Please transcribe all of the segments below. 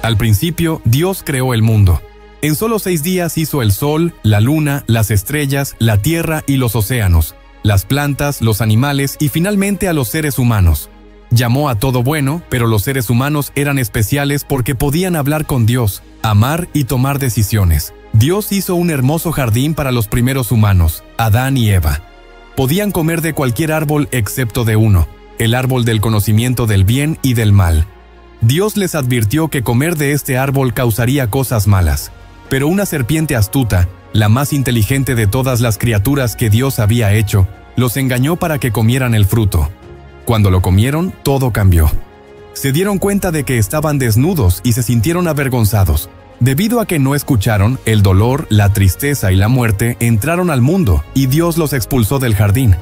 Al principio, Dios creó el mundo. En solo 6 días hizo el sol, la luna, las estrellas, la tierra y los océanos, las plantas, los animales y finalmente a los seres humanos. Llamó a todo bueno, pero los seres humanos eran especiales porque podían hablar con Dios, amar y tomar decisiones. Dios hizo un hermoso jardín para los primeros humanos, Adán y Eva. Podían comer de cualquier árbol excepto de uno, el árbol del conocimiento del bien y del mal. Dios les advirtió que comer de este árbol causaría cosas malas. Pero una serpiente astuta, la más inteligente de todas las criaturas que Dios había hecho, los engañó para que comieran el fruto. Cuando lo comieron, todo cambió. Se dieron cuenta de que estaban desnudos y se sintieron avergonzados. Debido a que no escucharon, el dolor, la tristeza y la muerte entraron al mundo y Dios los expulsó del jardín.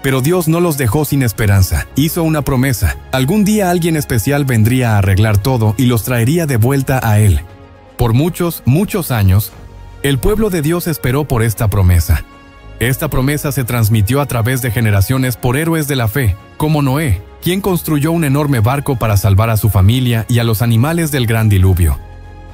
Pero Dios no los dejó sin esperanza. Hizo una promesa. Algún día alguien especial vendría a arreglar todo y los traería de vuelta a Él. Por muchos, muchos años, el pueblo de Dios esperó por esta promesa. Esta promesa se transmitió a través de generaciones por héroes de la fe, como Noé, quien construyó un enorme barco para salvar a su familia y a los animales del gran diluvio.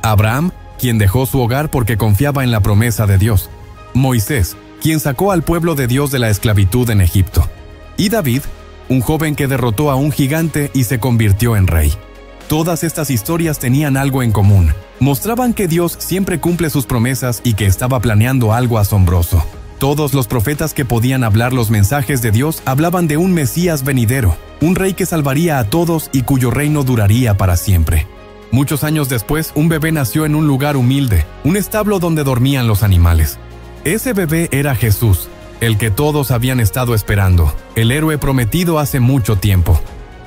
Abraham, quien dejó su hogar porque confiaba en la promesa de Dios. Moisés, quien sacó al pueblo de Dios de la esclavitud en Egipto. Y David, un joven que derrotó a un gigante y se convirtió en rey. Todas estas historias tenían algo en común. Mostraban que Dios siempre cumple sus promesas y que estaba planeando algo asombroso. Todos los profetas que podían hablar los mensajes de Dios hablaban de un Mesías venidero, un rey que salvaría a todos y cuyo reino duraría para siempre. Muchos años después, un bebé nació en un lugar humilde, un establo donde dormían los animales. Ese bebé era Jesús, el que todos habían estado esperando, el héroe prometido hace mucho tiempo.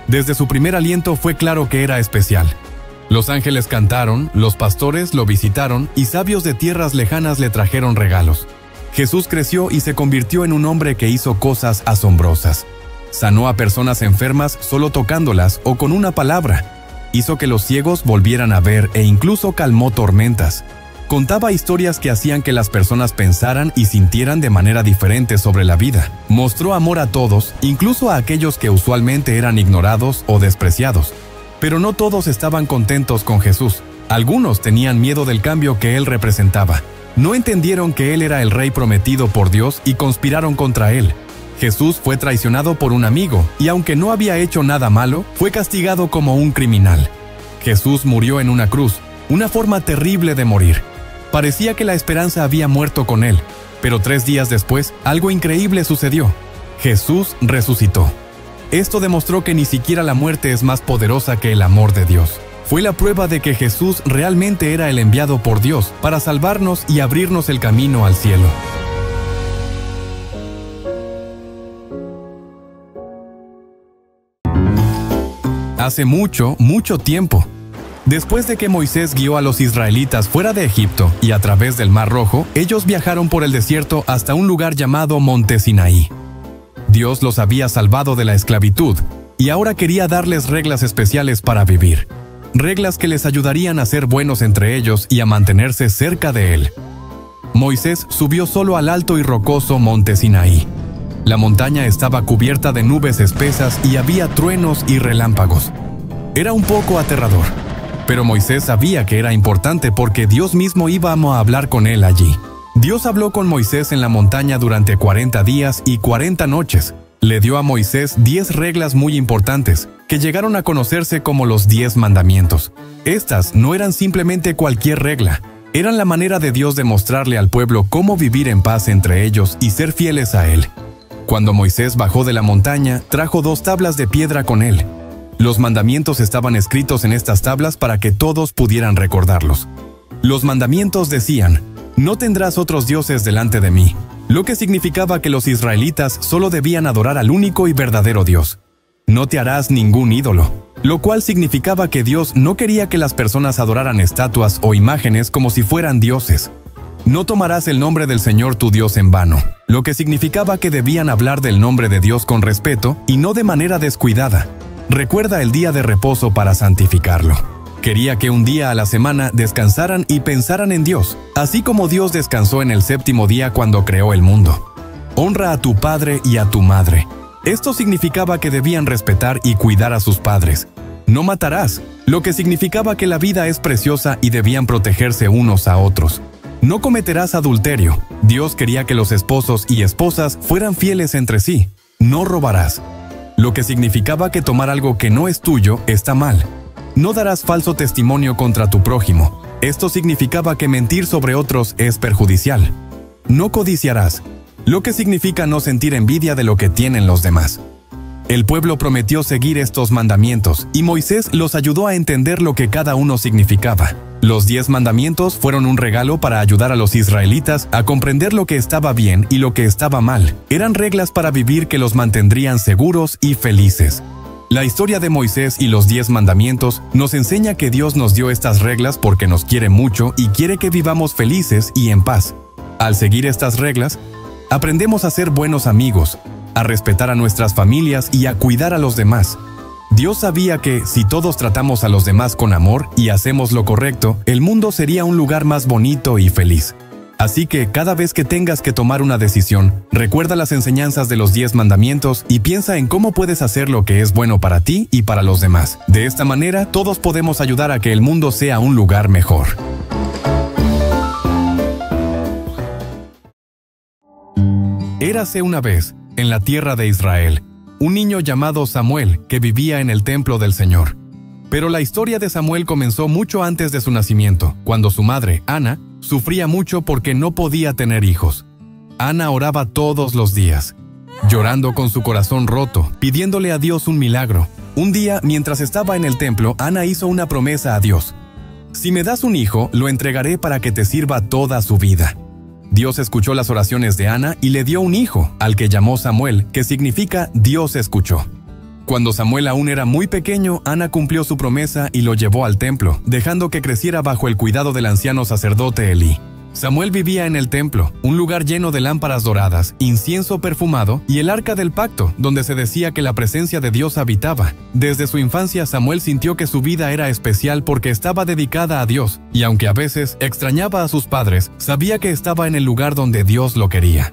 Desde su primer aliento fue claro que era especial. Los ángeles cantaron, los pastores lo visitaron y sabios de tierras lejanas le trajeron regalos. Jesús creció y se convirtió en un hombre que hizo cosas asombrosas. Sanó a personas enfermas solo tocándolas o con una palabra. Hizo que los ciegos volvieran a ver e incluso calmó tormentas. Contaba historias que hacían que las personas pensaran y sintieran de manera diferente sobre la vida. Mostró amor a todos, incluso a aquellos que usualmente eran ignorados o despreciados. Pero no todos estaban contentos con Jesús. Algunos tenían miedo del cambio que Él representaba. No entendieron que Él era el rey prometido por Dios y conspiraron contra Él. Jesús fue traicionado por un amigo y aunque no había hecho nada malo, fue castigado como un criminal. Jesús murió en una cruz, una forma terrible de morir. Parecía que la esperanza había muerto con Él, pero 3 días después, algo increíble sucedió. Jesús resucitó. Esto demostró que ni siquiera la muerte es más poderosa que el amor de Dios. Fue la prueba de que Jesús realmente era el enviado por Dios para salvarnos y abrirnos el camino al cielo. Hace mucho, mucho tiempo, después de que Moisés guió a los israelitas fuera de Egipto y a través del Mar Rojo, ellos viajaron por el desierto hasta un lugar llamado Monte Sinaí. Dios los había salvado de la esclavitud y ahora quería darles reglas especiales para vivir. Reglas que les ayudarían a ser buenos entre ellos y a mantenerse cerca de Él. Moisés subió solo al alto y rocoso Monte Sinaí. La montaña estaba cubierta de nubes espesas y había truenos y relámpagos. Era un poco aterrador, pero Moisés sabía que era importante porque Dios mismo iba a hablar con él allí. Dios habló con Moisés en la montaña durante 40 días y 40 noches. Le dio a Moisés 10 reglas muy importantes, que llegaron a conocerse como los 10 mandamientos. Estas no eran simplemente cualquier regla, eran la manera de Dios de mostrarle al pueblo cómo vivir en paz entre ellos y ser fieles a Él. Cuando Moisés bajó de la montaña, trajo 2 tablas de piedra con él. Los mandamientos estaban escritos en estas tablas para que todos pudieran recordarlos. Los mandamientos decían: «No tendrás otros dioses delante de mí», lo que significaba que los israelitas solo debían adorar al único y verdadero Dios. «No te harás ningún ídolo», lo cual significaba que Dios no quería que las personas adoraran estatuas o imágenes como si fueran dioses. «No tomarás el nombre del Señor tu Dios en vano», lo que significaba que debían hablar del nombre de Dios con respeto y no de manera descuidada. «Recuerda el día de reposo para santificarlo». Quería que un día a la semana descansaran y pensaran en Dios, así como Dios descansó en el 7º día cuando creó el mundo. «Honra a tu padre y a tu madre». Esto significaba que debían respetar y cuidar a sus padres. no matarás, lo que significaba que la vida es preciosa y debían protegerse unos a otros. No cometerás adulterio. Dios quería que los esposos y esposas fueran fieles entre sí. No robarás, lo que significaba que tomar algo que no es tuyo está mal. No darás falso testimonio contra tu prójimo. Esto significaba que mentir sobre otros es perjudicial. No codiciarás, lo que significa no sentir envidia de lo que tienen los demás. El pueblo prometió seguir estos mandamientos y Moisés los ayudó a entender lo que cada uno significaba. Los 10 mandamientos fueron un regalo para ayudar a los israelitas a comprender lo que estaba bien y lo que estaba mal. Eran reglas para vivir que los mantendrían seguros y felices. La historia de Moisés y los 10 mandamientos nos enseña que Dios nos dio estas reglas porque nos quiere mucho y quiere que vivamos felices y en paz. Al seguir estas reglas, aprendemos a ser buenos amigos, a respetar a nuestras familias y a cuidar a los demás. Dios sabía que, si todos tratamos a los demás con amor y hacemos lo correcto, el mundo sería un lugar más bonito y feliz. Así que, cada vez que tengas que tomar una decisión, recuerda las enseñanzas de los 10 mandamientos y piensa en cómo puedes hacer lo que es bueno para ti y para los demás. De esta manera, todos podemos ayudar a que el mundo sea un lugar mejor. Érase una vez, en la tierra de Israel, un niño llamado Samuel que vivía en el templo del Señor. Pero la historia de Samuel comenzó mucho antes de su nacimiento, cuando su madre, Ana, sufría mucho porque no podía tener hijos. Ana oraba todos los días, llorando con su corazón roto, pidiéndole a Dios un milagro. Un día, mientras estaba en el templo, Ana hizo una promesa a Dios. «Si me das un hijo, lo entregaré para que te sirva toda su vida». Dios escuchó las oraciones de Ana y le dio un hijo, al que llamó Samuel, que significa Dios escuchó. Cuando Samuel aún era muy pequeño, Ana cumplió su promesa y lo llevó al templo, dejando que creciera bajo el cuidado del anciano sacerdote Elí. Samuel vivía en el templo, un lugar lleno de lámparas doradas, incienso perfumado y el arca del pacto, donde se decía que la presencia de Dios habitaba. Desde su infancia, Samuel sintió que su vida era especial porque estaba dedicada a Dios, y aunque a veces extrañaba a sus padres, sabía que estaba en el lugar donde Dios lo quería.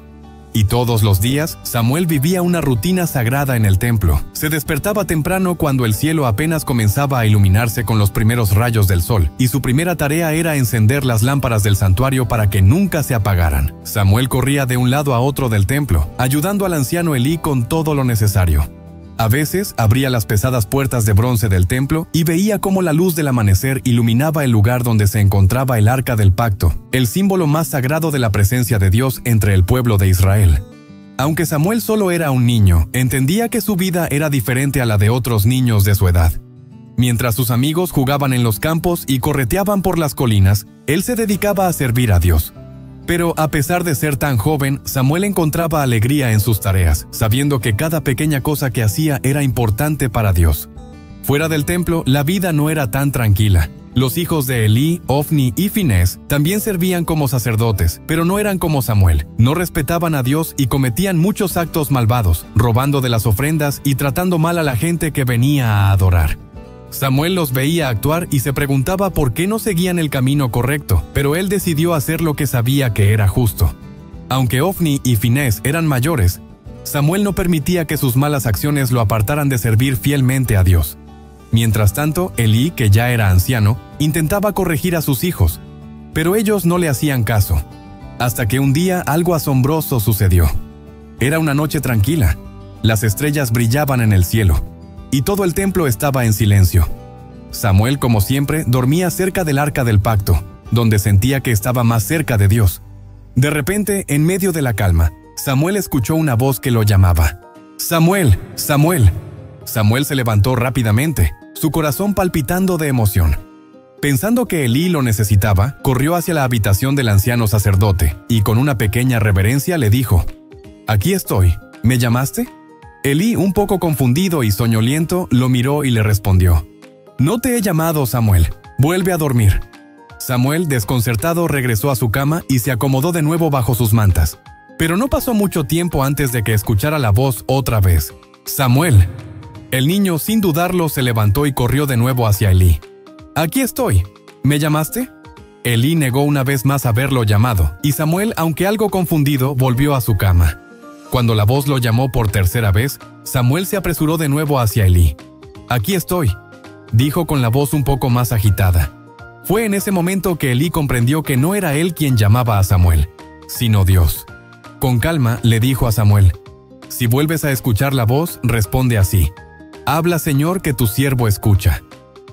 Y todos los días, Samuel vivía una rutina sagrada en el templo. Se despertaba temprano cuando el cielo apenas comenzaba a iluminarse con los primeros rayos del sol, y su primera tarea era encender las lámparas del santuario para que nunca se apagaran. Samuel corría de un lado a otro del templo, ayudando al anciano Elí con todo lo necesario. A veces abría las pesadas puertas de bronce del templo y veía cómo la luz del amanecer iluminaba el lugar donde se encontraba el arca del pacto, el símbolo más sagrado de la presencia de Dios entre el pueblo de Israel. Aunque Samuel solo era un niño, entendía que su vida era diferente a la de otros niños de su edad. Mientras sus amigos jugaban en los campos y correteaban por las colinas, él se dedicaba a servir a Dios. Pero a pesar de ser tan joven, Samuel encontraba alegría en sus tareas, sabiendo que cada pequeña cosa que hacía era importante para Dios. Fuera del templo, la vida no era tan tranquila. Los hijos de Elí, Ofni y Finés también servían como sacerdotes, pero no eran como Samuel. No respetaban a Dios y cometían muchos actos malvados, robando de las ofrendas y tratando mal a la gente que venía a adorar. Samuel los veía actuar y se preguntaba por qué no seguían el camino correcto, pero él decidió hacer lo que sabía que era justo. Aunque Ofni y Finés eran mayores, Samuel no permitía que sus malas acciones lo apartaran de servir fielmente a Dios. Mientras tanto, Elí, que ya era anciano, intentaba corregir a sus hijos, pero ellos no le hacían caso. Hasta que un día algo asombroso sucedió. Era una noche tranquila. Las estrellas brillaban en el cielo, y todo el templo estaba en silencio. Samuel, como siempre, dormía cerca del arca del pacto, donde sentía que estaba más cerca de Dios. De repente, en medio de la calma, Samuel escuchó una voz que lo llamaba. «¡Samuel! ¡Samuel!». Samuel se levantó rápidamente, su corazón palpitando de emoción. Pensando que Elí lo necesitaba, corrió hacia la habitación del anciano sacerdote y con una pequeña reverencia le dijo: «Aquí estoy, ¿me llamaste?». Elí, un poco confundido y soñoliento, lo miró y le respondió: «No te he llamado, Samuel, vuelve a dormir». Samuel, desconcertado, regresó a su cama y se acomodó de nuevo bajo sus mantas. Pero no pasó mucho tiempo antes de que escuchara la voz otra vez: «Samuel». El niño, sin dudarlo, se levantó y corrió de nuevo hacia Elí. «Aquí estoy, ¿me llamaste?». Elí negó una vez más haberlo llamado, y Samuel, aunque algo confundido, volvió a su cama. Cuando la voz lo llamó por tercera vez, Samuel se apresuró de nuevo hacia Elí. «Aquí estoy, dijo con la voz un poco más agitada. Fue en ese momento que Elí comprendió que no era él quien llamaba a Samuel, sino Dios. Con calma le dijo a Samuel: si vuelves a escuchar la voz, responde así: habla, Señor, que tu siervo escucha.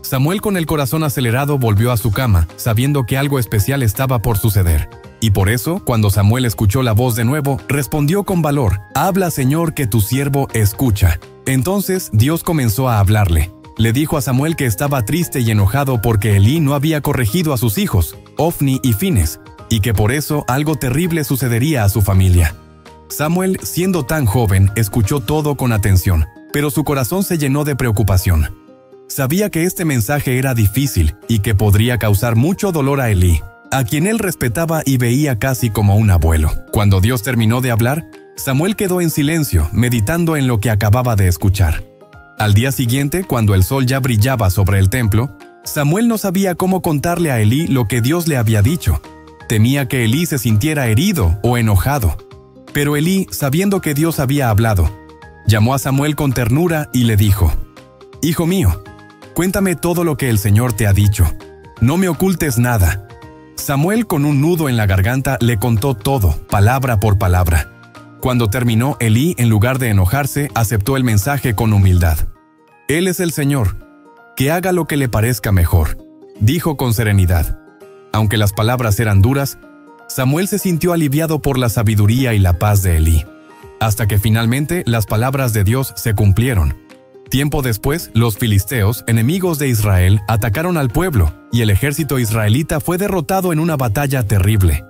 Samuel, con el corazón acelerado, volvió a su cama, sabiendo que algo especial estaba por suceder. Y por eso, cuando Samuel escuchó la voz de nuevo, respondió con valor: habla, Señor, que tu siervo escucha. Entonces Dios comenzó a hablarle. Le dijo a Samuel que estaba triste y enojado porque Elí no había corregido a sus hijos, Ofni y Fines, y que por eso algo terrible sucedería a su familia. Samuel, siendo tan joven, escuchó todo con atención, pero su corazón se llenó de preocupación. Sabía que este mensaje era difícil y que podría causar mucho dolor a Elí, a quien él respetaba y veía casi como un abuelo. Cuando Dios terminó de hablar, Samuel quedó en silencio, meditando en lo que acababa de escuchar. Al día siguiente, cuando el sol ya brillaba sobre el templo, Samuel no sabía cómo contarle a Elí lo que Dios le había dicho. Temía que Elí se sintiera herido o enojado. Pero Elí, sabiendo que Dios había hablado, llamó a Samuel con ternura y le dijo: hijo mío, cuéntame todo lo que el Señor te ha dicho. No me ocultes nada. Samuel, con un nudo en la garganta, le contó todo, palabra por palabra. Cuando terminó, Elí, en lugar de enojarse, aceptó el mensaje con humildad. Él es el Señor. Que haga lo que le parezca mejor, dijo con serenidad. Aunque las palabras eran duras, Samuel se sintió aliviado por la sabiduría y la paz de Elí. Hasta que finalmente las palabras de Dios se cumplieron. Tiempo después, los filisteos, enemigos de Israel, atacaron al pueblo, y el ejército israelita fue derrotado en una batalla terrible.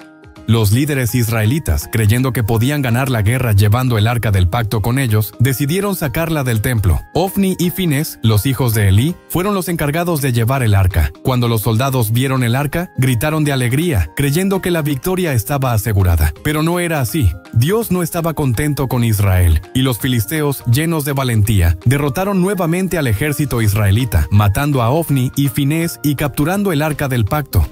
Los líderes israelitas, creyendo que podían ganar la guerra llevando el arca del pacto con ellos, decidieron sacarla del templo. Ofni y Fines, los hijos de Elí, fueron los encargados de llevar el arca. Cuando los soldados vieron el arca, gritaron de alegría, creyendo que la victoria estaba asegurada. Pero no era así. Dios no estaba contento con Israel, y los filisteos, llenos de valentía, derrotaron nuevamente al ejército israelita, matando a Ofni y Finés y capturando el arca del pacto.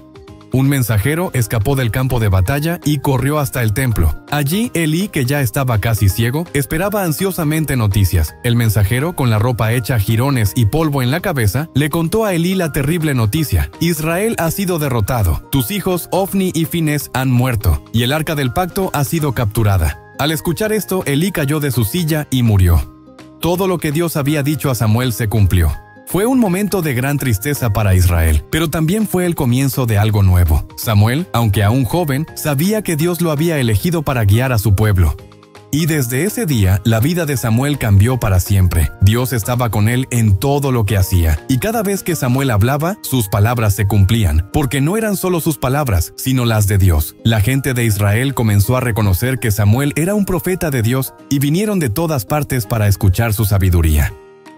Un mensajero escapó del campo de batalla y corrió hasta el templo. Allí, Elí, que ya estaba casi ciego, esperaba ansiosamente noticias. El mensajero, con la ropa hecha jirones y polvo en la cabeza, le contó a Elí la terrible noticia: Israel ha sido derrotado, tus hijos Ofni y Finés han muerto, y el arca del pacto ha sido capturada. Al escuchar esto, Elí cayó de su silla y murió. Todo lo que Dios había dicho a Samuel se cumplió. Fue un momento de gran tristeza para Israel, pero también fue el comienzo de algo nuevo. Samuel, aunque aún joven, sabía que Dios lo había elegido para guiar a su pueblo. Y desde ese día, la vida de Samuel cambió para siempre. Dios estaba con él en todo lo que hacía, y cada vez que Samuel hablaba, sus palabras se cumplían, porque no eran solo sus palabras, sino las de Dios. La gente de Israel comenzó a reconocer que Samuel era un profeta de Dios, y vinieron de todas partes para escuchar su sabiduría.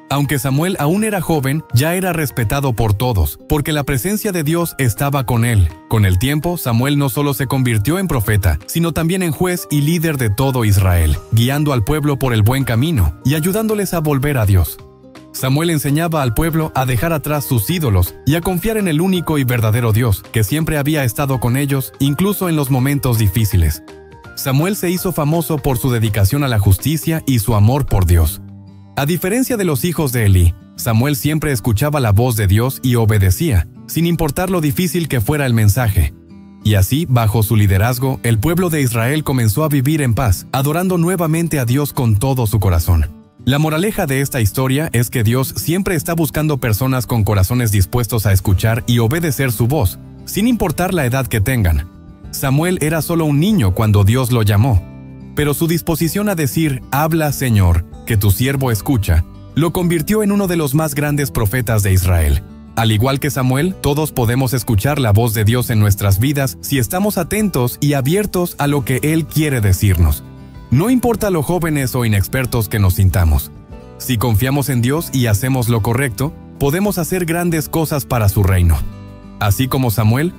Aunque Samuel aún era joven, ya era respetado por todos, porque la presencia de Dios estaba con él. Con el tiempo, Samuel no solo se convirtió en profeta, sino también en juez y líder de todo Israel, guiando al pueblo por el buen camino y ayudándoles a volver a Dios. Samuel enseñaba al pueblo a dejar atrás sus ídolos y a confiar en el único y verdadero Dios, que siempre había estado con ellos, incluso en los momentos difíciles. Samuel se hizo famoso por su dedicación a la justicia y su amor por Dios. A diferencia de los hijos de Elí, Samuel siempre escuchaba la voz de Dios y obedecía, sin importar lo difícil que fuera el mensaje. Y así, bajo su liderazgo, el pueblo de Israel comenzó a vivir en paz, adorando nuevamente a Dios con todo su corazón. La moraleja de esta historia es que Dios siempre está buscando personas con corazones dispuestos a escuchar y obedecer su voz, sin importar la edad que tengan. Samuel era solo un niño cuando Dios lo llamó, pero su disposición a decir, «Habla, Señor, que tu siervo escucha», lo convirtió en uno de los más grandes profetas de Israel. Al igual que Samuel, todos podemos escuchar la voz de Dios en nuestras vidas si estamos atentos y abiertos a lo que Él quiere decirnos. No importa lo jóvenes o inexpertos que nos sintamos. Si confiamos en Dios y hacemos lo correcto, podemos hacer grandes cosas para su reino. Así como Samuel,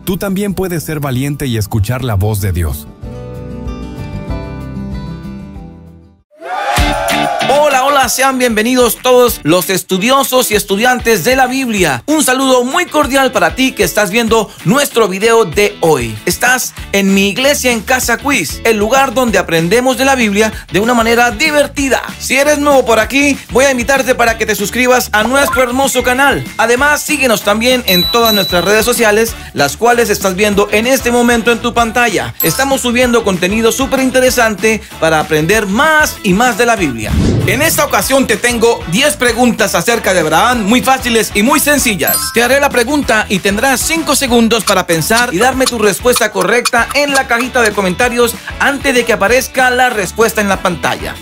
tú también puedes ser valiente y escuchar la voz de Dios. Hola, hola, sean bienvenidos todos los estudiosos y estudiantes de la Biblia. Un saludo muy cordial para ti que estás viendo nuestro video de hoy. Estás en Mi Iglesia en Casa Quiz, el lugar donde aprendemos de la Biblia de una manera divertida. Si eres nuevo por aquí, voy a invitarte para que te suscribas a nuestro hermoso canal. Además, síguenos también en todas nuestras redes sociales, las cuales estás viendo en este momento en tu pantalla. Estamos subiendo contenido súper interesante para aprender más y más de la Biblia. En esta ocasión te tengo 10 preguntas acerca de Abraham, muy fáciles y muy sencillas. Te haré la pregunta y tendrás 5 segundos para pensar y darme tu respuesta correcta en la cajita de comentarios antes de que aparezca la respuesta en la pantalla.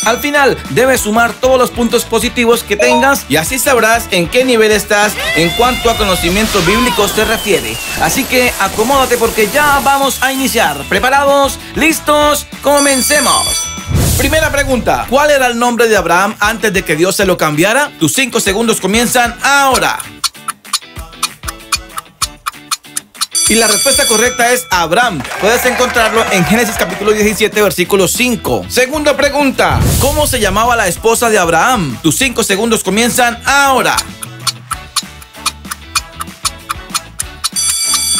Al final, debes sumar todos los puntos positivos que tengas y así sabrás en qué nivel estás en cuanto a conocimiento bíblico se refiere. Así que acomódate porque ya vamos a iniciar. ¿Preparados? ¿Listos? ¡Comencemos! Primera pregunta, ¿cuál era el nombre de Abraham antes de que Dios se lo cambiara? Tus 5 segundos comienzan ahora. Y la respuesta correcta es Abraham. Puedes encontrarlo en Génesis capítulo 17, versículo 5. Segunda pregunta, ¿cómo se llamaba la esposa de Abraham? Tus 5 segundos comienzan ahora.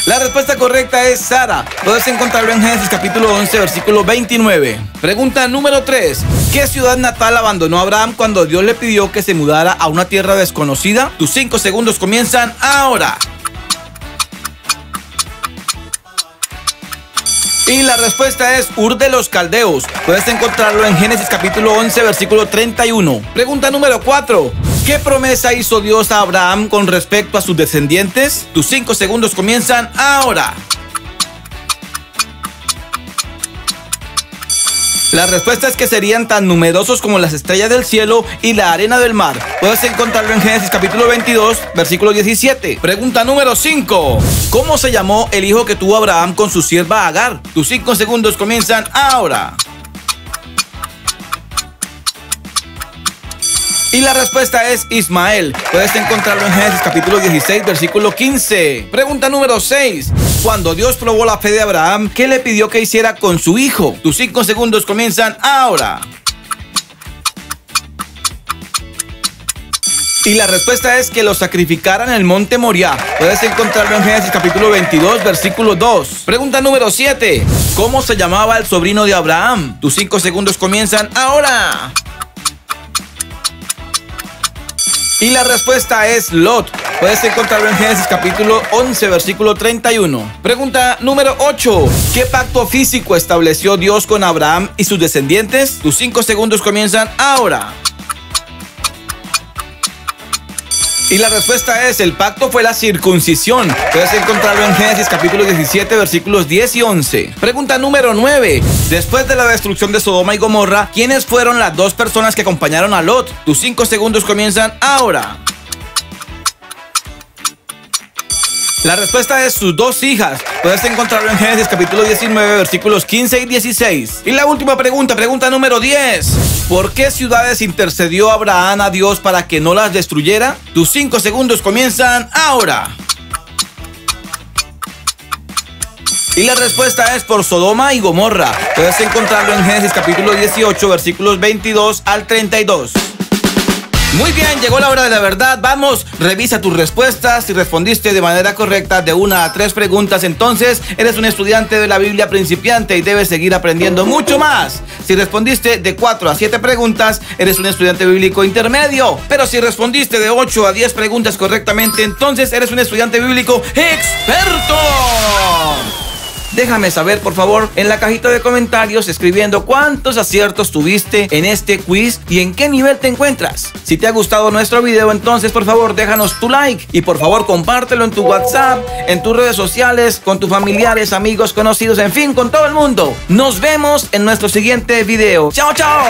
La respuesta correcta es Sara. Puedes encontrarlo en Génesis capítulo 11, versículo 29. Pregunta número 3. ¿Qué ciudad natal abandonó Abraham cuando Dios le pidió que se mudara a una tierra desconocida? Tus 5 segundos comienzan ahora. Y la respuesta es Ur de los Caldeos. Puedes encontrarlo en Génesis capítulo 11, versículo 31. Pregunta número 4. ¿Qué promesa hizo Dios a Abraham con respecto a sus descendientes? Tus 5 segundos comienzan ahora. La respuesta es que serían tan numerosos como las estrellas del cielo y la arena del mar. Puedes encontrarlo en Génesis capítulo 22, versículo 17. Pregunta número 5. ¿Cómo se llamó el hijo que tuvo Abraham con su sierva Agar? Tus 5 segundos comienzan ahora. Y la respuesta es Ismael. Puedes encontrarlo en Génesis capítulo 16, versículo 15. Pregunta número 6. Cuando Dios probó la fe de Abraham, ¿qué le pidió que hiciera con su hijo? Tus 5 segundos comienzan ahora. Y la respuesta es que lo sacrificaran en el monte Moriah. Puedes encontrarlo en Génesis capítulo 22, versículo 2. Pregunta número 7. ¿Cómo se llamaba el sobrino de Abraham? Tus 5 segundos comienzan ahora. Y la respuesta es Lot. Puedes encontrarlo en Génesis capítulo 11, versículo 31. Pregunta número 8. ¿Qué pacto físico estableció Dios con Abraham y sus descendientes? Tus 5 segundos comienzan ahora. Y la respuesta es, el pacto fue la circuncisión. Puedes encontrarlo en Génesis capítulo 17, versículos 10 y 11. Pregunta número 9. Después de la destrucción de Sodoma y Gomorra, ¿quiénes fueron las 2 personas que acompañaron a Lot? Tus 5 segundos comienzan ahora. La respuesta es sus 2 hijas. Puedes encontrarlo en Génesis capítulo 19, versículos 15 y 16. Y la última pregunta, pregunta número 10. ¿Por qué ciudades intercedió Abraham a Dios para que no las destruyera? Tus 5 segundos comienzan ahora. Y la respuesta es por Sodoma y Gomorra. Puedes encontrarlo en Génesis capítulo 18, versículos 22 al 32. Muy bien, llegó la hora de la verdad. Vamos, revisa tus respuestas. Si respondiste de manera correcta de 1 a 3 preguntas, entonces eres un estudiante de la Biblia principiante y debes seguir aprendiendo mucho más. Si respondiste de 4 a 7 preguntas, eres un estudiante bíblico intermedio. Pero si respondiste de 8 a 10 preguntas correctamente, entonces eres un estudiante bíblico experto. Déjame saber, por favor, en la cajita de comentarios escribiendo cuántos aciertos tuviste en este quiz y en qué nivel te encuentras. Si te ha gustado nuestro video, entonces por favor déjanos tu like y por favor compártelo en tu WhatsApp, en tus redes sociales, con tus familiares, amigos, conocidos, en fin, con todo el mundo. Nos vemos en nuestro siguiente video. ¡Chao, chao!